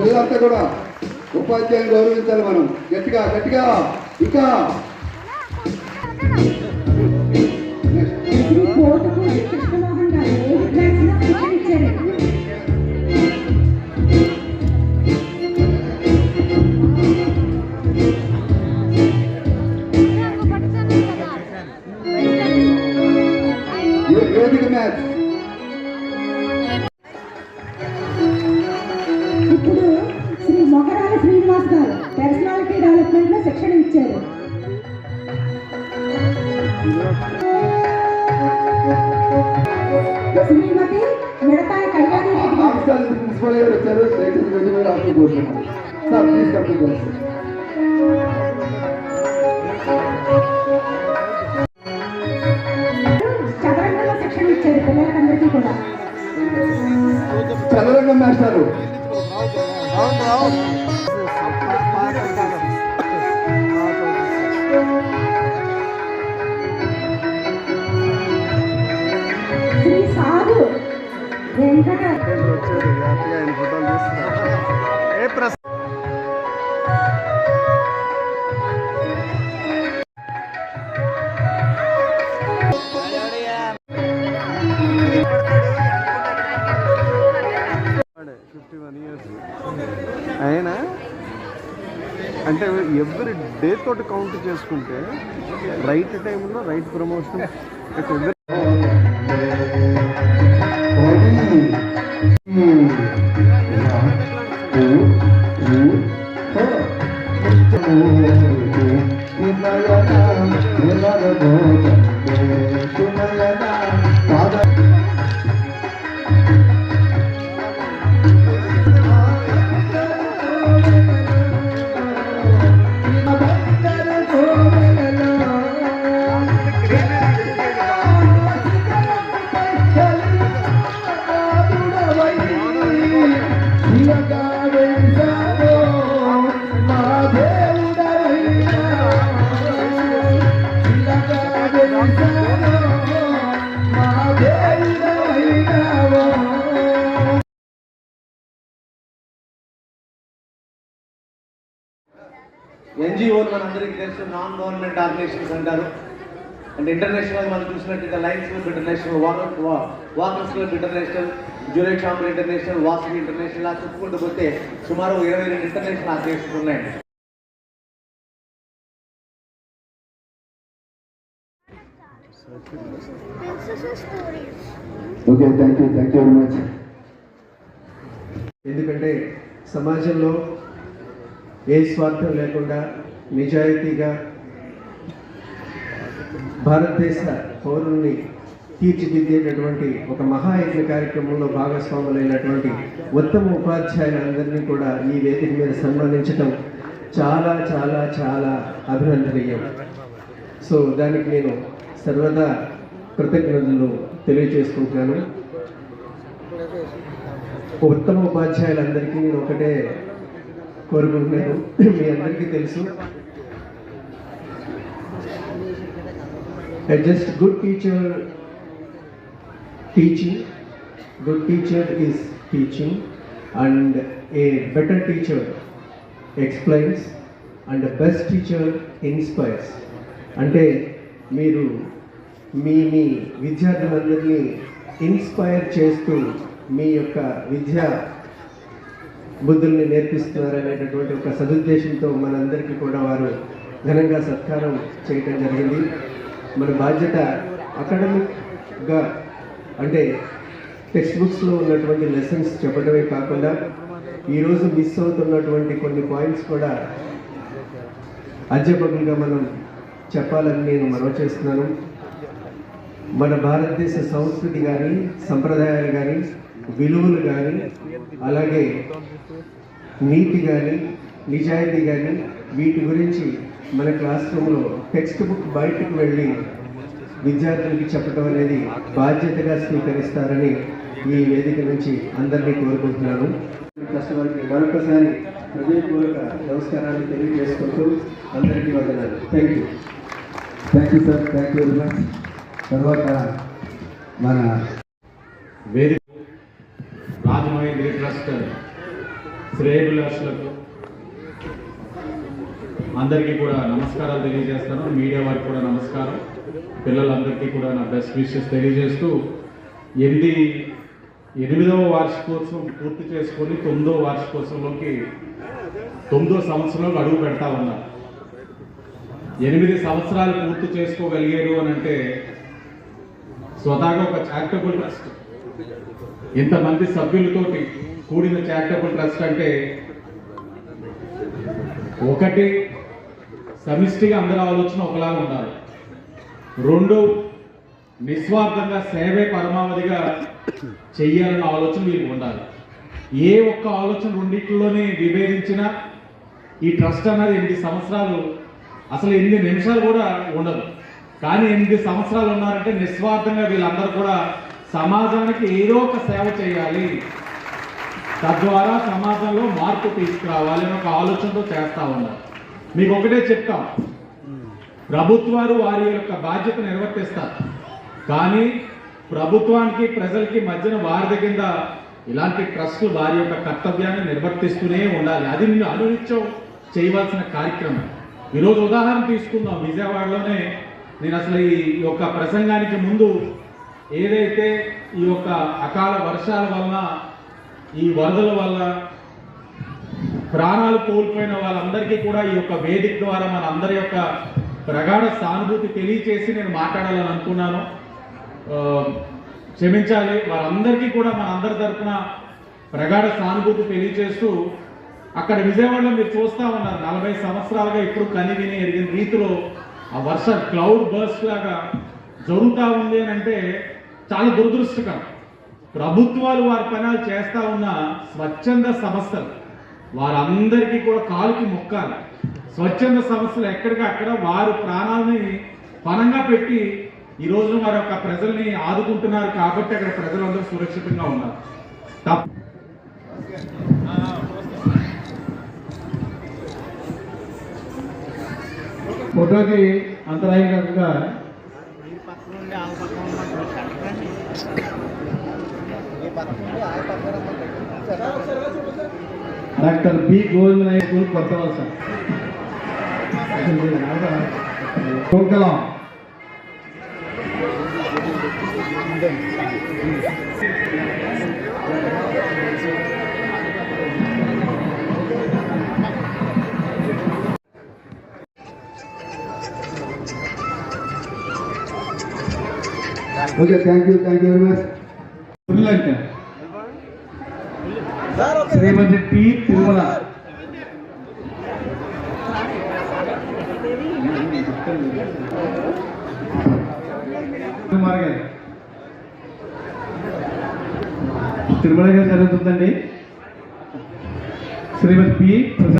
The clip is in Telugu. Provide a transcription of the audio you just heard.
పిల్లలంతా కూడా ఉపాధ్యాయుని గౌరవించాలి మనం. గట్టిగా గట్టిగా ఇంకా వేదిక మ్యాచ్. ఇప్పుడు శ్రీ మొగరాల శ్రీనివాస్ గారు పర్సనాలిటీ డెవలప్మెంట్ లో శిక్షణ ఇచ్చారు. శ్రీమతి మిడతాయ కళ్యాణి ప్రిన్సిపల్ గారు వచ్చారు. చదరంగంలో శిక్షణ ఇచ్చారు పిల్లలందరికీ కూడా. చదరంగం మాస్టారు శ్రీ సాధు వెంకట అయినా అంటే ఎవ్రీ డే తోటి కౌంట్ చేసుకుంటే రైట్ టైంలో రైట్ ప్రమోషన్ ఎన్జిఓలు మనందరికీ తెలుసు, నాన్ గవర్నమెంట్ ఆర్గనైజేషన్స్ అంటారు. అండ్ ఇంటర్నేషనల్ మనం చూసినట్లయితే Lions club international, walkers club international, Juliet chamber international, Vasavi international, అలా చెప్పుకుంటూ పోతే సుమారు 22 ఇంటర్నేషనల్ ఆర్గనైజేషన్స్ ఉన్నాయండి. Okay, thank you very much. ఎందుకంటే సమాజంలో ఏ స్వార్థం లేకుండా నిజాయితీగా భారతదేశ పౌరుల్ని తీర్చిదిద్దేటటువంటి ఒక మహాయజ్ఞ కార్యక్రమంలో భాగస్వాములైనటువంటి ఉత్తమ ఉపాధ్యాయులందరినీ కూడా ఈ వేదిక మీద సన్మానించడం చాలా చాలా చాలా అభినందనీయం. సో దానికి నేను సర్వదా కృతజ్ఞతలు తెలియజేసుకుంటున్నాను. ఉత్తమ ఉపాధ్యాయులందరికీ నేను ఒకటే కోరుకుంటున్నాను. మీ అందరికీ తెలుసు, just good teacher teaching, good teacher is teaching, and A better teacher explains, and best teacher inspires. అంటే మీరు మీ విద్యార్థులందరినీ ఇన్స్పైర్ చేస్తూ మీ యొక్క విద్యా బుద్ధుల్ని నేర్పిస్తున్నారనేటటువంటి ఒక సదుద్దేశంతో మనందరికీ కూడా వారు ఘనంగా సత్కారం చేయటం జరిగింది. మన బాధ్యత అకాడమిక్గా అంటే టెక్స్ట్ బుక్స్లో ఉన్నటువంటి లెసన్స్ చెప్పడమే కాకుండా ఈరోజు మిస్ అవుతున్నటువంటి కొన్ని పాయింట్స్ కూడా అధ్యాపకులుగా మనం చెప్పాలని నేను మనవి చేస్తున్నాను. మన భారతదేశ సంస్కృతి కానీ, సంప్రదాయాలు కానీ, విలువలు కానీ, అలాగే నీతి కానీ, నిజాయితీ కానీ, వీటి గురించి మన క్లాస్ రూమ్లో టెక్స్ట్ బుక్ బయటకు వెళ్ళి విద్యార్థులకి చెప్పడం అనేది బాధ్యతగా స్వీకరిస్తారని ఈ వేదిక నుంచి అందరినీ కోరుకుంటున్నాను. కస్టమర్కి మరొకసారి హృదయపూర్వక నమస్కారాలు తెలియజేసుకుంటూ అందరికీ వందనాలు. Thank you sir, thank you very much. తర్వాత మన వేదిక రాజమహేంద్రి ట్రస్ట్ శ్రేయభిలాషులకు అందరికీ కూడా నమస్కారాలు తెలియజేస్తాను. మీడియా వారికి కూడా నమస్కారం. పిల్లలందరికీ కూడా నా బెస్ట్ విషెస్ తెలియజేస్తూ 8వ వార్షికోత్సవం పూర్తి చేసుకొని 9వ వార్షికోత్సవంలోకి 9వ సంవత్సరంలో అడుగు పెడతా ఉన్నారు. 8 సంవత్సరాలు పూర్తి చేసుకోగలిగారు అని అంటే స్వతహాగా ఒక చారిటబుల్ ట్రస్ట్, ఇంతమంది సభ్యులతోటి కూడిన చారిటబుల్ ట్రస్ట్ అంటే ఒకటి సమిష్టిగా అందరి ఆలోచన ఒకలాగా ఉండాలి, 2 నిస్వార్థంగా సేవే పరమావధిగా చెయ్యాలన్న ఆలోచన మీకు ఉండాలి. ఏ ఒక్క ఆలోచన రెండింటిలోనే విభేదించినా ఈ ట్రస్ట్ అన్నది 8 సంవత్సరాలు అసలు 8 నిమిషాలు కూడా ఉండదు. కానీ 8 సంవత్సరాలు ఉన్నారంటే నిస్వార్థంగా వీళ్ళందరూ కూడా సమాజానికి ఏదో ఒక సేవ చేయాలి, తద్వారా సమాజంలో మార్పు తీసుకురావాలి అని ఒక ఆలోచనతో చేస్తూ ఉన్నారు. మీకు ఒకటే చెప్తాం, ప్రభుత్వాలు వారి యొక్క బాధ్యత నిర్వర్తిస్తారు, కానీ ప్రభుత్వానికి ప్రజలకి మధ్యన వారి కింద ఇలాంటి ట్రస్టులు వారి యొక్క కర్తవ్యాన్ని నిర్వర్తిస్తూనే ఉండాలి. అది మీరు అనునిత్యం చేయవలసిన కార్యక్రమం. ఈరోజు ఉదాహరణ తీసుకుందాం. విజయవాడలోనే నేను అసలు ఈ యొక్క ప్రసంగానికి ముందు ఏదైతే ఈ యొక్క అకాల వర్షాల వలన, ఈ వరదల వల్ల ప్రాణాలు కోల్పోయిన వాళ్ళందరికీ కూడా ఈ యొక్క వేదిక ద్వారా మన అందరి యొక్క ప్రగాఢ సానుభూతి తెలియచేసి నేను మాట్లాడాలని అనుకున్నాను. క్షమించాలి. వారందరికీ కూడా మన అందరి తరఫున ప్రగాఢ సానుభూతి తెలియజేస్తూ, అక్కడ విజయవాడలో మీరు చూస్తూ ఉన్నారు 40 సంవత్సరాలుగా ఇప్పుడు కనివిని ఎరిగిన రీతిలో ఆ వర్ష క్లౌడ్ బర్స్ట్ లాగా జరుగుతూ ఉంది అని అంటే చాలా దురదృష్టకరం. ప్రభుత్వాలు వారి పనులు చేస్తూ ఉన్న స్వచ్ఛంద సంస్థలు వారందరికీ కూడా కాలుకి మొక్కాలి. స్వచ్ఛంద సంస్థలు ఎక్కడికక్కడ వారు ప్రాణాలని పణంగా పెట్టి ఈ రోజు వారి యొక్క ప్రజల్ని ఆదుకుంటున్నారు కాబట్టి అక్కడ ప్రజలందరూ సురక్షితంగా ఉన్నారు. ఫోటోకి అంతరాయం కాకుండా డాక్టర్ బి గోవిందనాయ స్కూల్ కొత్త వలస కోల్కలం. Okay, thank you very much. Shrimati T Tirumala. Tirumala గారు జరుగుతుందండి. శ్రీమతి పి